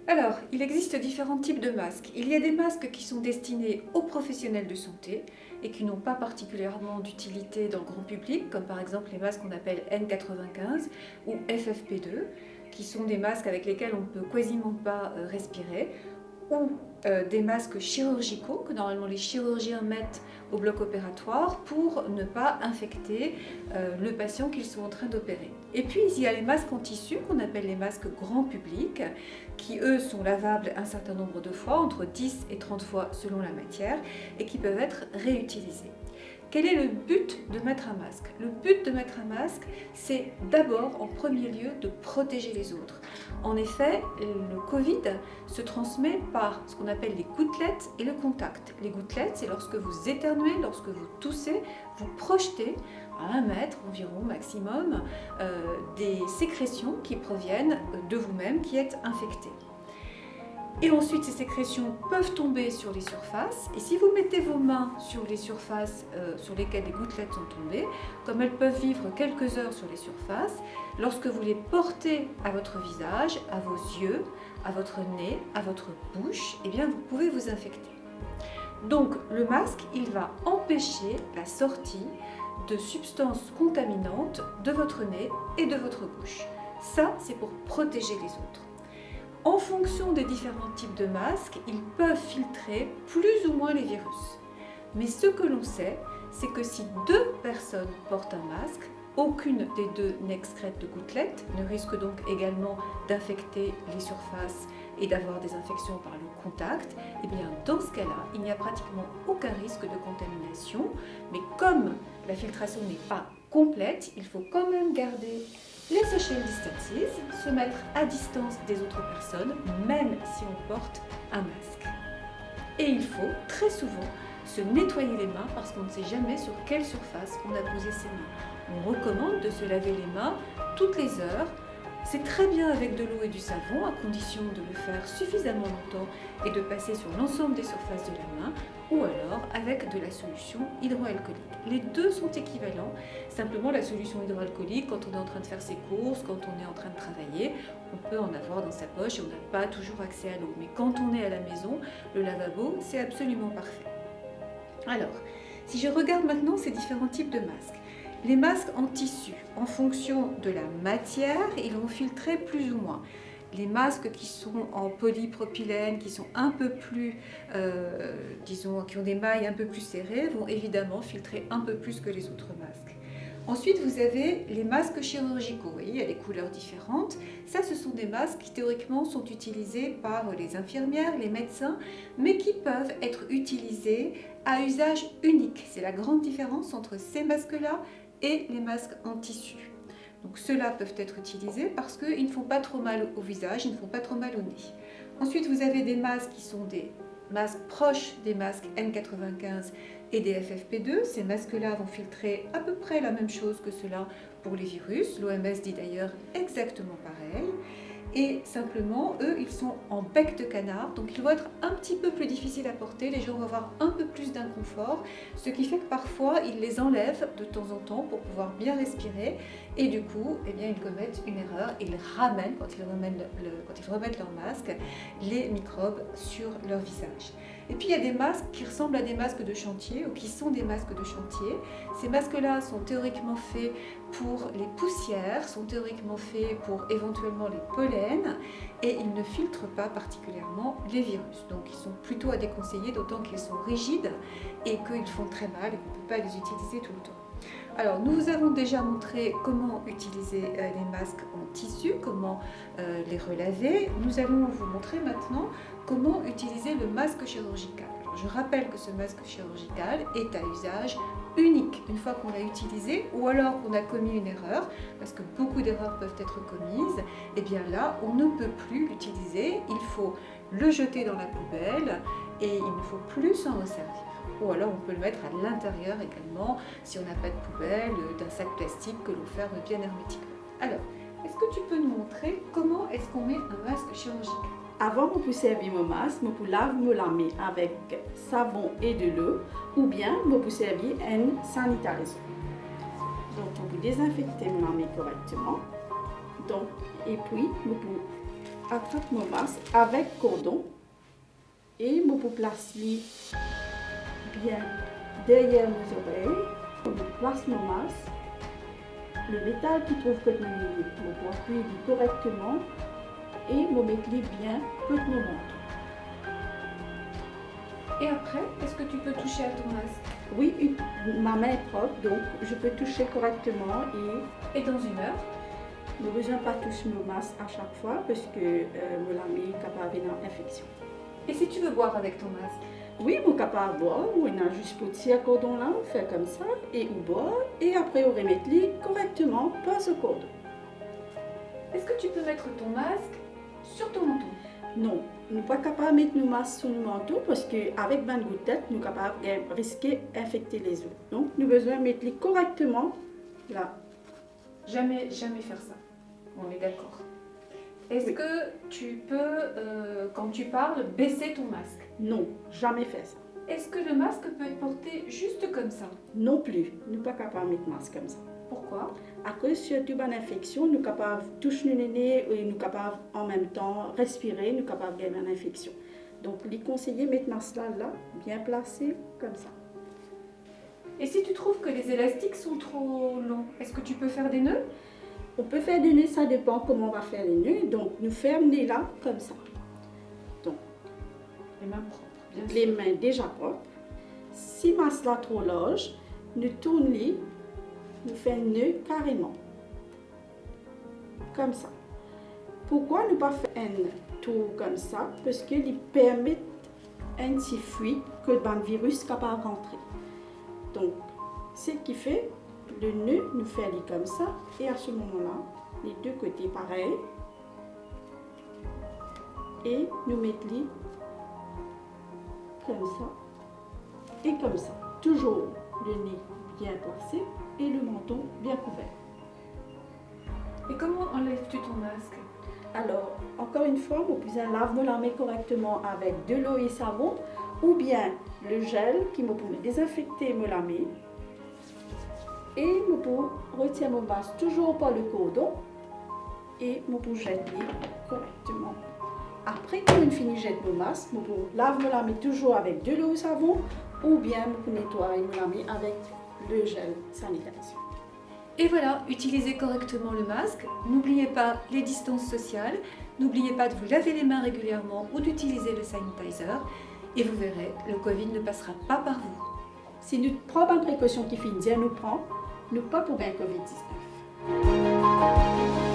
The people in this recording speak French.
Alors, il existe différents types de masques. Il y a des masques qui sont destinés aux professionnels de santé et qui n'ont pas particulièrement d'utilité dans le grand public, comme par exemple les masques qu'on appelle N95 ou FFP2, qui sont des masques avec lesquels on ne peut quasiment pas respirer, ou des masques chirurgicaux que normalement les chirurgiens mettent au bloc opératoire pour ne pas infecter le patient qu'ils sont en train d'opérer. Et puis il y a les masques en tissu qu'on appelle les masques grand public qui eux sont lavables un certain nombre de fois, entre 10 et 30 fois selon la matière, et qui peuvent être réutilisés. Quel est le but de mettre un masque? Le but de mettre un masque, c'est d'abord, en premier lieu, de protéger les autres. En effet, le Covid se transmet par ce qu'on appelle les gouttelettes et le contact. Les gouttelettes, c'est lorsque vous éternuez, lorsque vous toussez, vous projetez à 1 mètre environ maximum des sécrétions qui proviennent de vous-même qui êtes infecté. Et ensuite, ces sécrétions peuvent tomber sur les surfaces. Et si vous mettez vos mains sur les surfaces sur lesquelles les gouttelettes sont tombées, comme elles peuvent vivre quelques heures sur les surfaces, lorsque vous les portez à votre visage, à vos yeux, à votre nez, à votre bouche, eh bien vous pouvez vous infecter. Donc le masque, il va empêcher la sortie de substances contaminantes de votre nez et de votre bouche. Ça, c'est pour protéger les autres. En fonction des différents types de masques, ils peuvent filtrer plus ou moins les virus. Mais ce que l'on sait, c'est que si 2 personnes portent un masque, aucune des 2 n'excrète de gouttelettes, ne risque donc également d'infecter les surfaces et d'avoir des infections par le contact, et bien dans ce cas-là, il n'y a pratiquement aucun risque de contamination. Mais comme la filtration n'est pas complète, il faut quand même garder les social distances, se mettre à distance des autres personnes, même si on porte un masque. Et il faut très souvent se nettoyer les mains parce qu'on ne sait jamais sur quelle surface on a posé ses mains. On recommande de se laver les mains toutes les heures. C'est très bien avec de l'eau et du savon, à condition de le faire suffisamment longtemps et de passer sur l'ensemble des surfaces de la main, ou alors avec de la solution hydroalcoolique. Les deux sont équivalents, simplement la solution hydroalcoolique, quand on est en train de faire ses courses, quand on est en train de travailler, on peut en avoir dans sa poche et on n'a pas toujours accès à l'eau. Mais quand on est à la maison, le lavabo, c'est absolument parfait. Alors, si je regarde maintenant ces différents types de masques, les masques en tissu, en fonction de la matière, ils vont filtrer plus ou moins. Les masques qui sont en polypropylène, qui sont un peu plus, disons, qui ont des mailles un peu plus serrées, vont évidemment filtrer un peu plus que les autres masques. Ensuite, vous avez les masques chirurgicaux. Vous voyez, il y a des couleurs différentes. Ça, ce sont des masques qui théoriquement sont utilisés par les infirmières, les médecins, mais qui peuvent être utilisés à usage unique. C'est la grande différence entre ces masques-là et les masques en tissu. Donc ceux-là peuvent être utilisés parce qu'ils ne font pas trop mal au visage, ils ne font pas trop mal au nez. Ensuite, vous avez des masques qui sont des masques proches des masques N95 et des FFP2. Ces masques-là vont filtrer à peu près la même chose que ceux-là pour les virus. L'OMS dit d'ailleurs exactement pareil. Et simplement, eux, ils sont en bec de canard, donc ils vont être un petit peu plus difficiles à porter, les gens vont avoir un peu plus d'inconfort, ce qui fait que parfois, ils les enlèvent de temps en temps pour pouvoir bien respirer, et du coup, eh bien, ils commettent une erreur, ils ramènent, quand ils remettent leur masque, les microbes sur leur visage. Et puis il y a des masques qui ressemblent à des masques de chantier, ou qui sont des masques de chantier. Ces masques-là sont théoriquement faits pour les poussières, sont théoriquement faits pour éventuellement les pollens, et ils ne filtrent pas particulièrement les virus. Donc ils sont plutôt à déconseiller, d'autant qu'ils sont rigides et qu'ils font très mal et qu'on ne peut pas les utiliser tout le temps. Alors, nous vous avons déjà montré comment utiliser les masques en tissu, comment les relaver. Nous allons vous montrer maintenant comment utiliser le masque chirurgical. Alors, je rappelle que ce masque chirurgical est à usage unique une fois qu'on l'a utilisé ou alors qu'on a commis une erreur, parce que beaucoup d'erreurs peuvent être commises. Et bien là, on ne peut plus l'utiliser, il faut le jeter dans la poubelle et il ne faut plus s'en resservir. Ou alors on peut le mettre à l'intérieur également, si on n'a pas de poubelle, d'un sac plastique que l'on ferme bien hermétiquement. Alors, est-ce que tu peux nous montrer comment est-ce qu'on met un masque chirurgical? Avant, on peut servir mon masque, on peut laver la main avec savon et de l'eau, ou bien on peut servir un sanitizer. Donc, on peut désinfecter la main correctement. Donc, et puis, on peut attrape mon masque avec cordon et je peux placer bien derrière mes oreilles. Je place mon masque. Le métal qui trouve que je peux appuyer correctement et je mettre bien que mon menton. Et après, est-ce que tu peux toucher à ton masque? Oui, ma main est propre, donc je peux toucher correctement Et dans une heure? je n'ai besoin pas toucher mon masque à chaque fois parce que mon lame est capable d'avoir une infection. Et si tu veux boire avec ton masque? Oui, on est capable de boire, on a juste petit à cordon là, on fait comme ça, et on boit, et après on remet correctement par ce cordon. Est-ce que tu peux mettre ton masque sur ton menton? Non, nous ne sommes pas capables de mettre nos masques sur nos manteaux parce qu'avec 20 gouttes, nous sommes capables de risquer d'infecter les autres. Donc, nous avons besoin de mettre les correctement là. Jamais faire ça. On est d'accord. Est-ce que tu peux, quand tu parles, baisser ton masque? Non, jamais faire ça. Est-ce que le masque peut être porté juste comme ça? Non plus, nous ne sommes pas capables de mettre masque comme ça. Pourquoi? À cause surtout d'une infection, nous sommes capables de toucher le nez et nous sommes capables en même temps respirer, nous sommes capables de gagner une infection. Donc, les conseillers mettent masque là, bien placé, comme ça. Et si tu trouves que les élastiques sont trop longs, est-ce que tu peux faire des nœuds? On peut faire des nœuds, ça dépend comment on va faire les nœuds. Donc, nous fermons les là, comme ça. Donc, les mains propres, bien sûr. Les mains déjà propres. Si masque là trop large, nous tournons les, nous faisons un nœud carrément. Comme ça. Pourquoi ne pas faire un tour comme ça? Parce qu'il permet un petit fuite que le virus est capable de rentrer. Donc, ce qui fait, le nœud nous fait aller comme ça, et à ce moment-là, les deux côtés pareil, et nous mettons les comme ça, et comme ça. Toujours le nez bien placé et le menton bien couvert. Et comment enlèves-tu ton masque? Alors, encore une fois, vous pouvez laver la main correctement avec de l'eau et savon, ou bien le gel qui me peut désinfecter la main. Et je peux retirer mon masque toujours par le cordon et je peux jeter correctement. Après que je finis de jeter mon masque, je peux laver la main toujours avec de l'eau et savon, ou bien je peux nettoyer la main avec le gel sanitaire. Et voilà, utilisez correctement le masque. N'oubliez pas les distances sociales. N'oubliez pas de vous laver les mains régulièrement ou d'utiliser le sanitizer. Et vous verrez, le Covid ne passera pas par vous. Si nous prenons une précaution qui finit, nous prenons, nous pas pour un Covid-19.